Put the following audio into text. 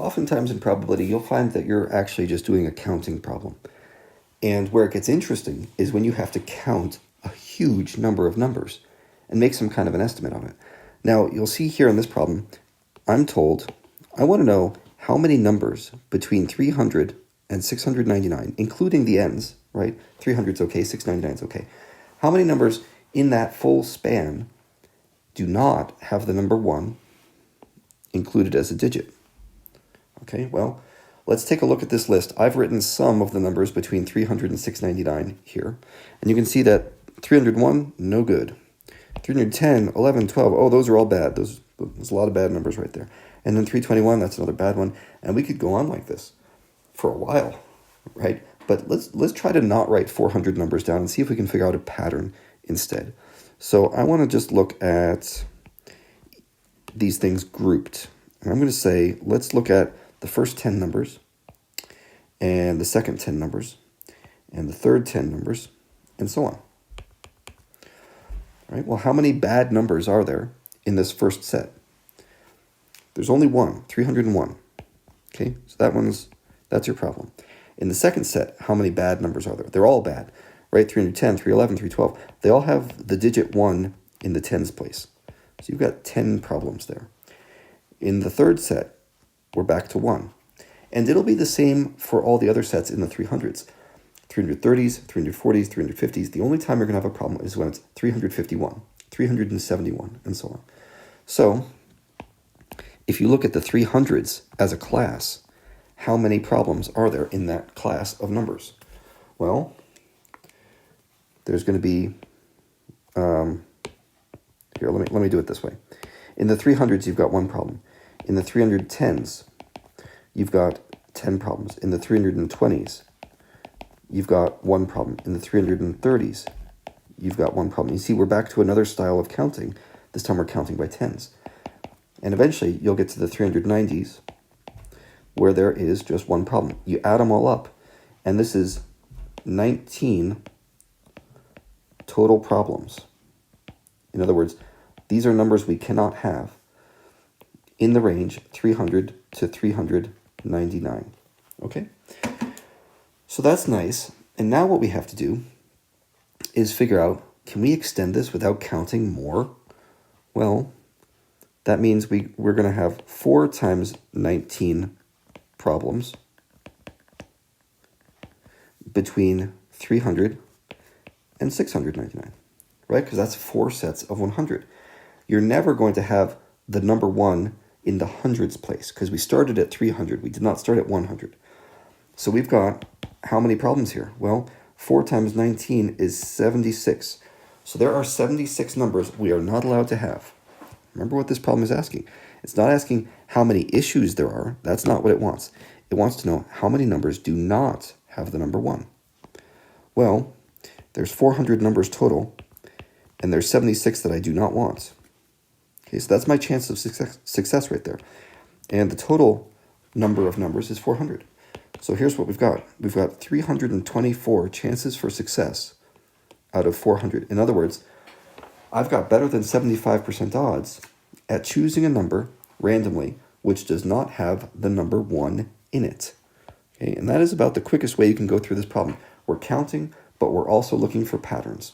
Oftentimes in probability, you'll find that you're actually just doing a counting problem. And where it gets interesting is when you have to count a huge number of numbers and make some kind of an estimate of it. Now, you'll see here in this problem, I'm told I want to know how many numbers between 300 and 699, including the ends, right? 300 is okay, 699 is okay. How many numbers in that full span do not have the number 1 included as a digit? Okay, well, let's take a look at this list. I've written some of the numbers between 300 and 699 here. And you can see that 301, no good. 310, 11, 12, oh, those are all bad. There's a lot of bad numbers right there. And then 321, that's another bad one. And we could go on like this for a while, right? But let's try to not write 400 numbers down and see if we can figure out a pattern instead. So I want to just look at these things grouped. And I'm going to say, let's look at the first 10 numbers, and the second 10 numbers, and the third 10 numbers, and so on. All right, well, how many bad numbers are there in this first set? There's only one, 301. Okay, so that's your problem. In the second set, how many bad numbers are there? They're all bad, right? 310, 311, 312. They all have the digit 1 in the tens place. So you've got 10 problems there. In the third set, we're back to 1. And it'll be the same for all the other sets in the 300s. 330s, 340s, 350s. The only time you're going to have a problem is when it's 351, 371, and so on. So, if you look at the 300s as a class, how many problems are there in that class of numbers? Well, there's going to be, here, let me do it this way. In the 300s, you've got 1 problem. In the 310s, you've got 10 problems. In the 320s, you've got 1 problem. In the 330s, you've got 1 problem. You see, we're back to another style of counting. This time we're counting by tens. And eventually, you'll get to the 390s, where there is just 1 problem. You add them all up, and this is 19 total problems. In other words, these are numbers we cannot have in the range 300 to 399. Okay? So that's nice. And now what we have to do is figure out, can we extend this without counting more? Well, that means we're going to have 4 times 19 problems between 300 and 699, right? Because that's 4 sets of 100. You're never going to have the number 1 in the hundreds place, because we started at 300. We did not start at 100. So we've got how many problems here? Well, 4 times 19 is 76. So there are 76 numbers we are not allowed to have. Remember what this problem is asking. It's not asking how many issues there are. That's not what it wants. It wants to know how many numbers do not have the number 1. Well, there's 400 numbers total, and there's 76 that I do not want. Okay, so that's my chance of success right there. And the total number of numbers is 400. So here's what we've got. We've got 324 chances for success out of 400. In other words, I've got better than 75% odds at choosing a number randomly which does not have the number 1 in it. Okay, and that is about the quickest way you can go through this problem. We're counting, but we're also looking for patterns.